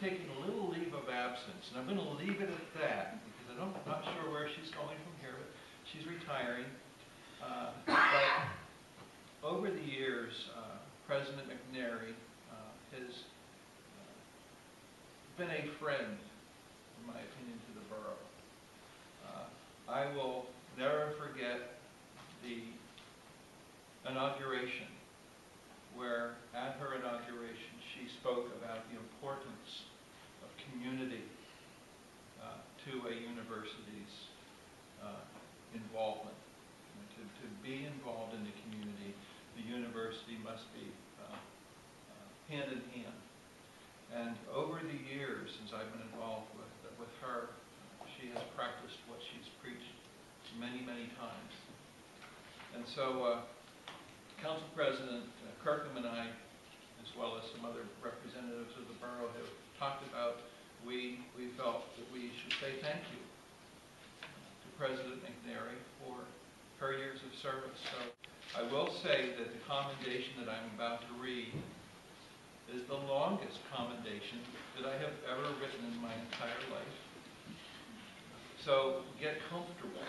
taking a little leave of absence, and I'm going to leave it at that, because I'm not sure where she's going from here, but she's retiring. But over the years, President McNairy has been a friend, in my opinion, to the borough. I will never forget the inauguration, where at her inauguration she spoke about the importance of community to a university's involvement. To be involved in the community, the university must be hand in hand. And over the years, since I've been involved with her, she has practiced what she's preached many, many times. And so Council President Kirkham and I, as well as some other representatives of the borough, have talked about, we felt that we should say thank you to President McNairy for her years of service. So I will say that the commendation that I'm about to read is the longest commendation that I have ever written in my entire life. So get comfortable.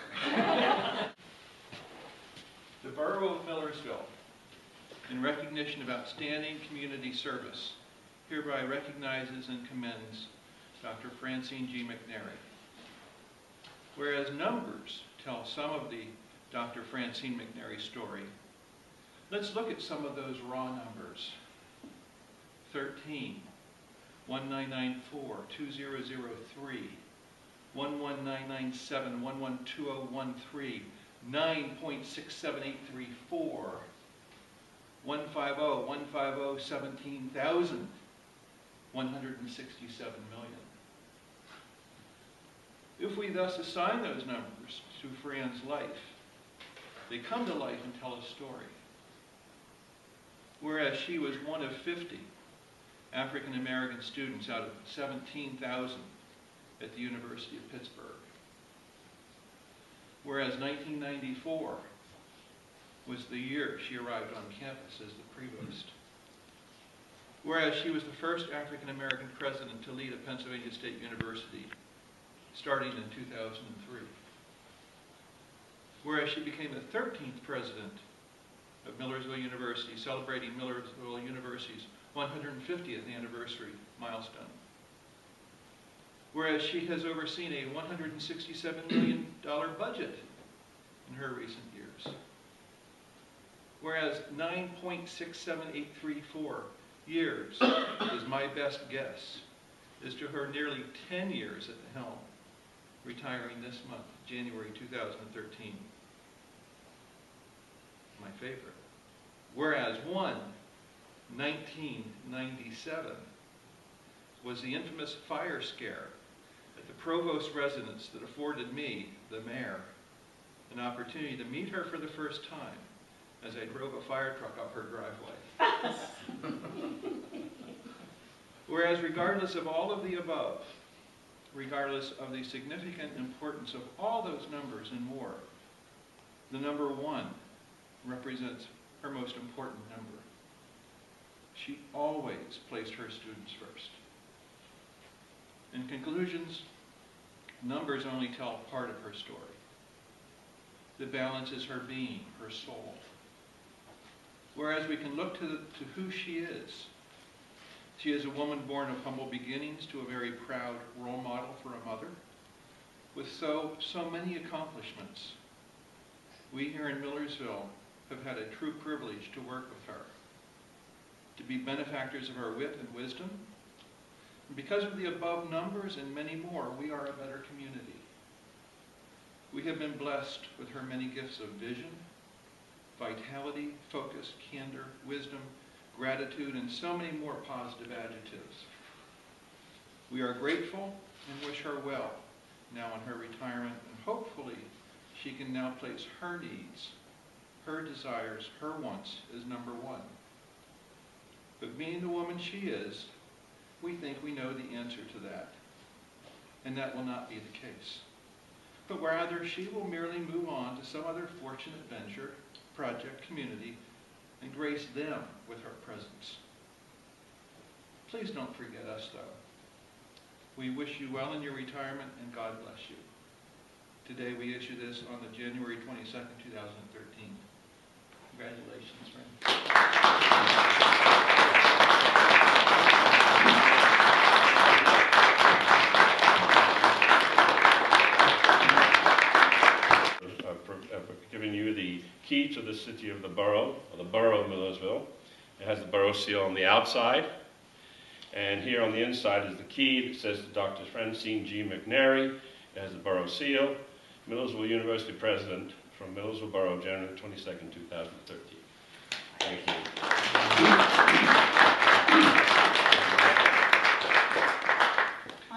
The Borough of Millersville, in recognition of outstanding community service, hereby recognizes and commends Dr. Francine G. McNairy. Whereas numbers tell some of the Dr. Francine McNairy story, let's look at some of those raw numbers. 13, 1994, 2003, 11997, 112013, 9.67834, 150, 150, 17,000, 167 million. If we thus assign those numbers to Fran's life, they come to life and tell a story. Whereas she was one of 50 African American students out of 17,000 at the University of Pittsburgh. Whereas 1994 was the year she arrived on campus as the provost. Whereas she was the first African American president to lead a Pennsylvania State University, starting in 2003. Whereas she became the 13th president of Millersville University, celebrating Millersville University's 150th anniversary milestone. Whereas she has overseen a $167 million budget in her recent years. Whereas 9.67834 years is my best guess as to her nearly 10 years at the helm, retiring this month, January 2013. My favorite. Whereas 1997 was the infamous fire scare at the provost's residence that afforded me, the mayor, an opportunity to meet her for the first time as I drove a fire truck up her driveway. Whereas regardless of all of the above, regardless of the significant importance of all those numbers and more, the number 1 represents her most important number. She always placed her students first. In conclusions, numbers only tell part of her story. The balance is her being, her soul. Whereas we can look to who she is. She is a woman born of humble beginnings to a very proud role model for a mother, with so many accomplishments. We here in Millersville have had a true privilege to work with her, to be benefactors of her wit and wisdom. And because of the above numbers and many more, we are a better community. We have been blessed with her many gifts of vision, vitality, focus, candor, wisdom, gratitude, and so many more positive adjectives. We are grateful and wish her well now in her retirement, and hopefully she can now place her needs, her desires, her wants as number 1. But being the woman she is, we think we know the answer to that, and that will not be the case. But rather, she will merely move on to some other fortunate venture, project, community, and grace them with her presence. Please don't forget us, though. We wish you well in your retirement, and God bless you. Today we issue this on the January 22nd, 2013. Congratulations, friend. Giving you the key to the city of the borough, or the borough of Millersville. It has the borough seal on the outside. And here on the inside is the key that says to Dr. Francine G. McNairy. It has the borough seal. Millersville University President from Millersville Borough, January 22nd, 2013. Thank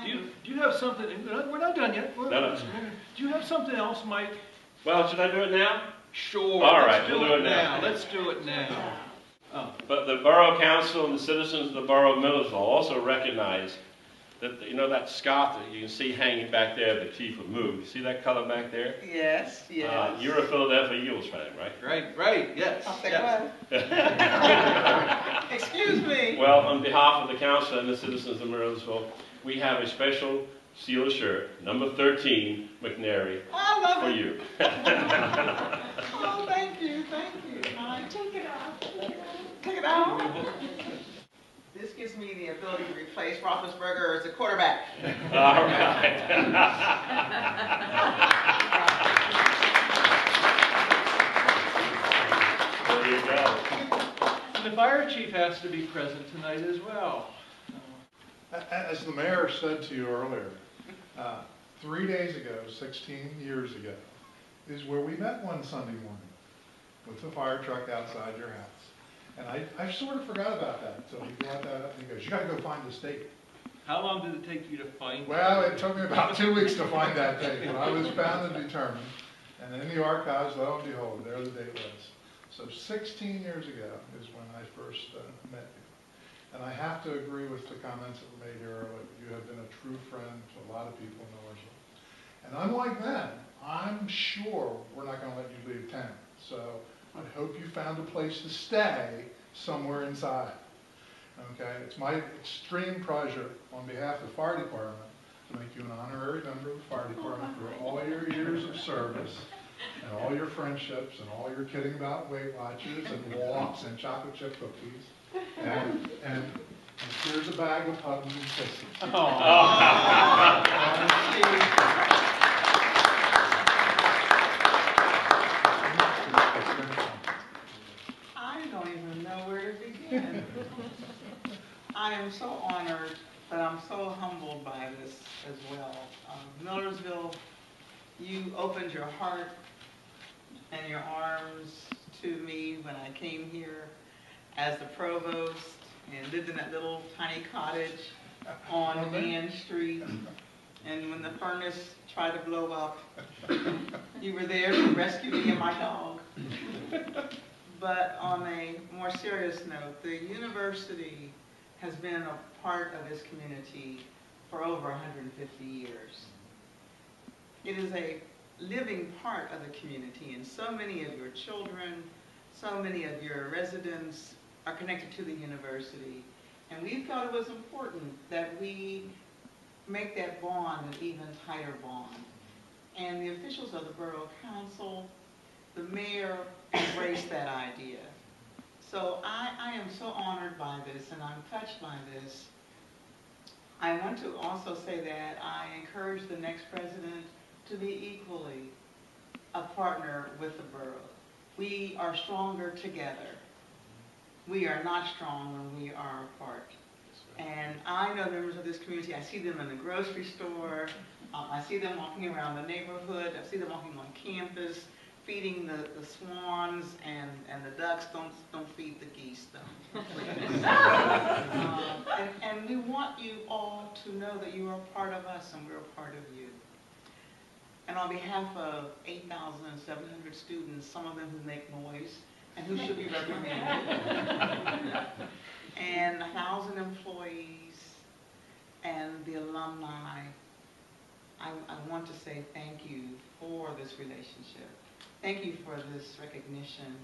you. Do you have something? We're not done yet. No. Do you have something else, Mike? Well, should I do it now? Sure. All right, we'll do it now. Let's do it now. Oh. But the Borough Council and the citizens of the Borough of Millersville also recognize that, you know, that scarf that you can see hanging back there, the chief of Moog. You see that color back there? Yes, yes. You're a Philadelphia Eagles fan, right? Right, yes. I'll say yes. what? Excuse me. Well, on behalf of the council and the citizens of Millersville, we have a special seal shirt, number 13, McNairy, I love for it. you. Oh, thank you, thank you. Take it off. Take it off. This gives me the ability to replace Roethlisberger as a quarterback. All right. There you go. And the fire chief has to be present tonight as well. As the mayor said to you earlier, 3 days ago, 16 years ago, is where we met one Sunday morning with the fire truck outside your house. And I sort of forgot about that until he brought that up and he goes, you gotta go find the tape. How long did it take you to find Well, it took me about 2 weeks to find that tape, but I was bound and determined. And in the archives, lo and behold, there the date was. So 16 years ago is when I first met you. And I have to agree with the comments that were made here earlier. You have been a true friend to a lot of people in Millersville. And unlike them, I'm sure we're not going to let you leave town. So I hope you found a place to stay somewhere inside. Okay? It's my extreme pleasure on behalf of the fire department to make you an honorary member of the fire department for all your years of service and all your friendships and all your kidding about Weight Watchers and walks and chocolate chip cookies. And here's a bag of hugs and kisses. I don't even know where to begin. I am so honored, but I'm so humbled by this as well. Millersville, you opened your heart and your arms to me when I came here as the provost and lived in that little tiny cottage on Main Street. And when the furnace tried to blow up, you were there to rescue me and my dog. But on a more serious note, the university has been a part of this community for over 150 years. It is a living part of the community, and so many of your children, so many of your residents are connected to the university. And we felt it was important that we make that bond an even tighter bond. And the officials of the Borough Council, the mayor, embraced that idea. So I am so honored by this, and I'm touched by this. I want to also say that I encourage the next president to be equally a partner with the borough. We are stronger together. We are not strong when we are apart. And I know members of this community, I see them in the grocery store, I see them walking around the neighborhood, I see them walking on campus, feeding the swans and the ducks. Don't feed the geese though. And we want you all to know that you are a part of us and we're a part of you. And on behalf of 8,700 students, some of them who make noise and who should be reprimanded, and 1,000 employees and the alumni, I want to say thank you for this relationship. Thank you for this recognition,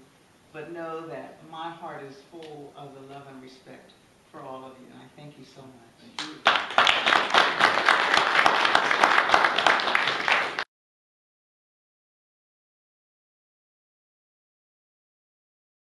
but know that my heart is full of the love and respect for all of you, and I thank you so much.